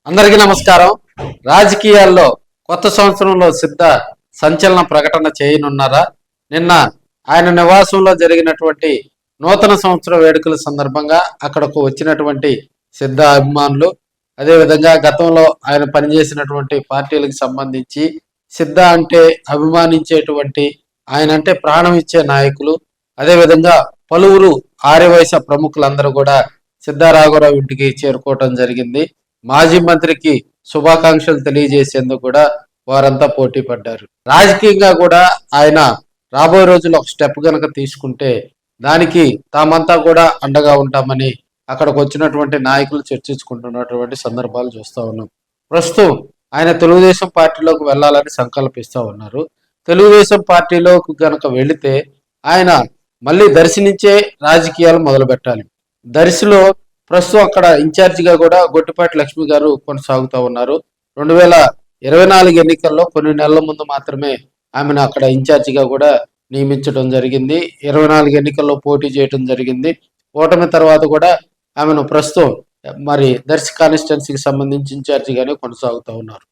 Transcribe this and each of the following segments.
అందరికీ నమస్కారం. రాజకీయాల్లో కొత్త సంవత్సరంలో సిద్ధ సంచలన ప్రకటన చేయనున్నారా? నిన్న ఆయన నివాసంలో జరిగినటువంటి నూతన సంవత్సర వేడుకల సందర్భంగా అక్కడకు వచ్చినటువంటి సిద్ధ అభిమానులు, అదేవిధంగా గతంలో ఆయన పనిచేసినటువంటి పార్టీలకు సంబంధించి సిద్ధ అంటే అభిమానించేటువంటి, ఆయన అంటే ప్రాణం ఇచ్చే నాయకులు, అదేవిధంగా పలువురు ఆర్యవైశ్య ప్రముఖులందరూ కూడా సిద్ధారాఘవరావు ఇంటికి చేరుకోవటం జరిగింది. మాజీ మంత్రికి శుభాకాంక్షలు తెలియజేసేందుకు కూడా వారంతా పోటీ పడ్డారు. రాజకీయంగా కూడా ఆయన రాబోయే రోజుల్లో ఒక స్టెప్ గనక తీసుకుంటే దానికి తామంతా కూడా అండగా ఉంటామని అక్కడికి వచ్చినటువంటి నాయకులు చర్చించుకుంటున్నటువంటి సందర్భాలు చూస్తూ ఉన్నాం. ప్రస్తుతం ఆయన తెలుగుదేశం పార్టీలోకి వెళ్ళాలని సంకల్పిస్తూ ఉన్నారు. తెలుగుదేశం పార్టీలోకి గనక వెళితే ఆయన మళ్ళీ దర్శించే రాజకీయాలు మొదలు పెట్టాలి. దర్శిలో ప్రస్తుతం అక్కడ ఇన్ఛార్జిగా కూడా గొట్టిపాటి లక్ష్మి గారు కొనసాగుతూ ఉన్నారు. 2024 ఎన్నికల్లో కొన్ని నెలల ముందు మాత్రమే ఆమెను అక్కడ ఇన్ఛార్జిగా కూడా నియమించడం జరిగింది. 24 ఎన్నికల్లో పోటీ చేయడం జరిగింది. ఓటమి తర్వాత కూడా ఆమెను ప్రస్తుతం మరి దర్శి కాన్స్టిట్యున్సీకి సంబంధించి ఇన్ఛార్జిగానే కొనసాగుతూ ఉన్నారు.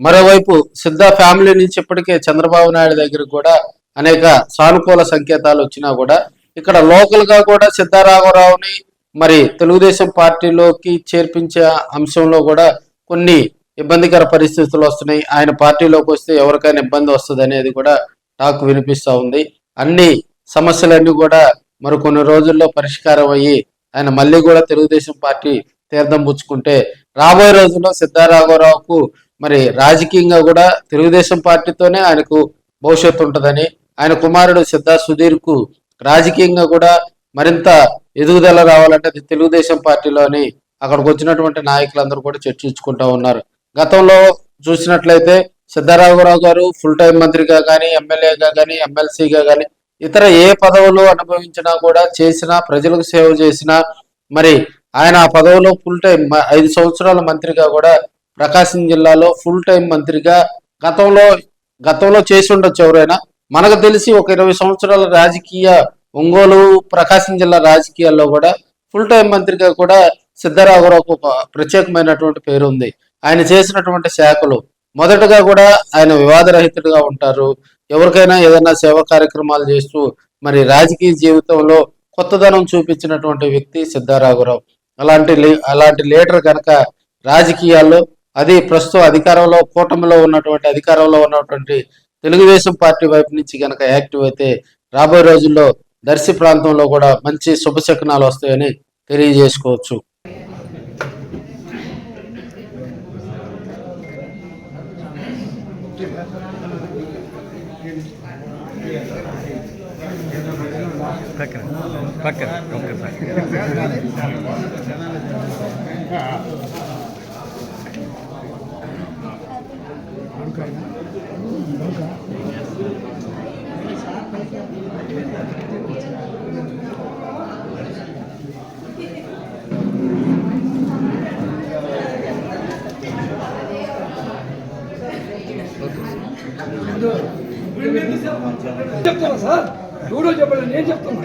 మరోవైపు సిద్ధ ఫ్యామిలీ నుంచి ఇప్పటికే చంద్రబాబు నాయుడు దగ్గర కూడా అనేక సానుకూల సంకేతాలు వచ్చినా కూడా ఇక్కడ లోకల్ గా కూడా సిద్ధారాఘవరావుని మరి తెలుగుదేశం పార్టీలోకి చేర్పించే అంశంలో కూడా కొన్ని ఇబ్బందికర పరిస్థితులు వస్తున్నాయి. ఆయన పార్టీలోకి వస్తే ఎవరికైనా ఇబ్బంది వస్తుంది అనేది కూడా టాక్ వినిపిస్తూ ఉంది. అన్ని సమస్యలన్నీ కూడా మరి కొన్ని రోజుల్లో పరిష్కారం అయ్యి ఆయన మళ్ళీ కూడా తెలుగుదేశం పార్టీ తీర్థం పుచ్చుకుంటే రాబోయే రోజుల్లో సిద్ధారాఘవరావుకు మరి రాజకీయంగా కూడా తెలుగుదేశం పార్టీతోనే ఆయనకు భవిష్యత్తు ఉంటుందని, ఆయన కుమారుడు సిద్ధా సుధీర్కు రాజకీయంగా కూడా మరింత ఎదుగుదల రావాలంటే అది తెలుగుదేశం పార్టీలోని అక్కడికి వచ్చినటువంటి నాయకులందరూ కూడా చర్చించుకుంటూ ఉన్నారు. గతంలో చూసినట్లయితే సిద్ధారాఘవరావు గారు ఫుల్ టైం మంత్రిగా కానీ, ఎమ్మెల్యేగా కానీ, ఎమ్మెల్సీగా కానీ ఇతర ఏ పదవులు అనుభవించినా కూడా చేసినా, ప్రజలకు సేవ చేసినా మరి ఆయన ఆ పదవిలో ఫుల్ టైం 5 సంవత్సరాల మంత్రిగా కూడా ప్రకాశం జిల్లాలో ఫుల్ టైం మంత్రిగా గతంలో చేసి ఉండొచ్చు ఎవరైనా. మనకు తెలిసి ఒక 20 సంవత్సరాల రాజకీయ ఒంగోలు ప్రకాశం జిల్లా రాజకీయాల్లో కూడా ఫుల్ టైం మంత్రిగా కూడా సిద్ధారాఘవరావుకు ఒక ప్రత్యేకమైనటువంటి పేరు ఉంది. ఆయన చేసినటువంటి శాఖలు మొదటగా కూడా ఆయన వివాదరహితుడిగా ఉంటారు. ఎవరికైనా ఏదైనా సేవా కార్యక్రమాలు చేస్తూ మరి రాజకీయ జీవితంలో కొత్తదనం చూపించినటువంటి వ్యక్తి సిద్ధారాఘవరావు. అలాంటి లీడర్ కనుక రాజకీయాల్లో, అది ప్రస్తుతం అధికారంలో ఉన్నటువంటి తెలుగుదేశం పార్టీ వైపు నుంచి కనుక యాక్టివ్ అయితే రాబోయే రోజుల్లో దర్శి ప్రాంతంలో కూడా మంచి శుభశకునాలు వస్తాయని తెలియజేసుకోవచ్చు. చెప్తున్నా సార్, ఎవడో చెప్పండి, నేను చెప్తున్నా.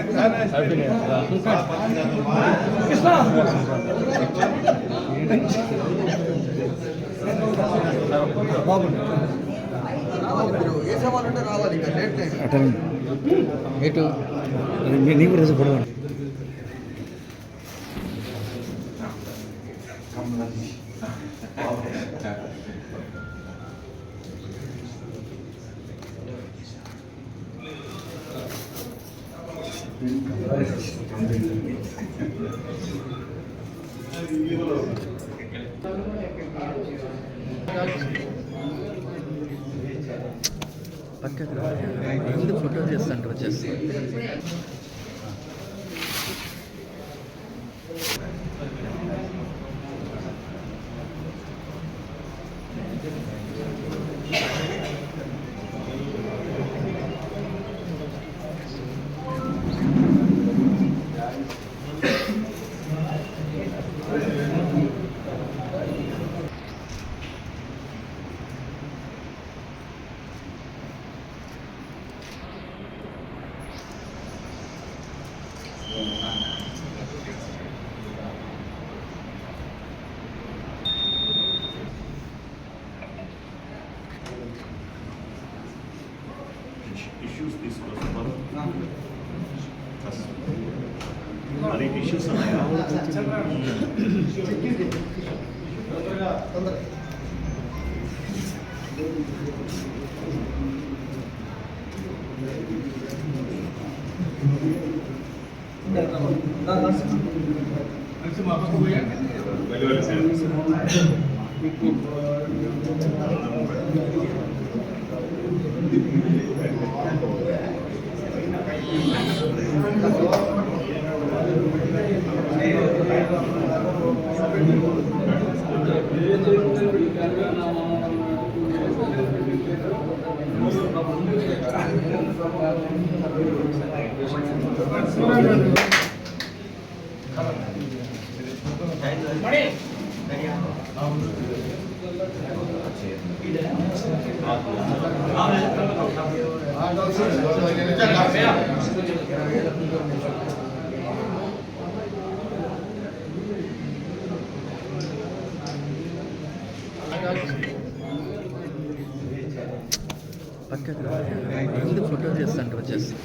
కృష్ణ బాగుంది నీకు రోజు పడవ పక్కకు ఫోటో చేస్తాంటే వచ్చేసి ఇష్యూస్ ఉన్నాయా? పక్కకు రా. ముందు ఫోటో చేస్తాను వచ్చేస్తా.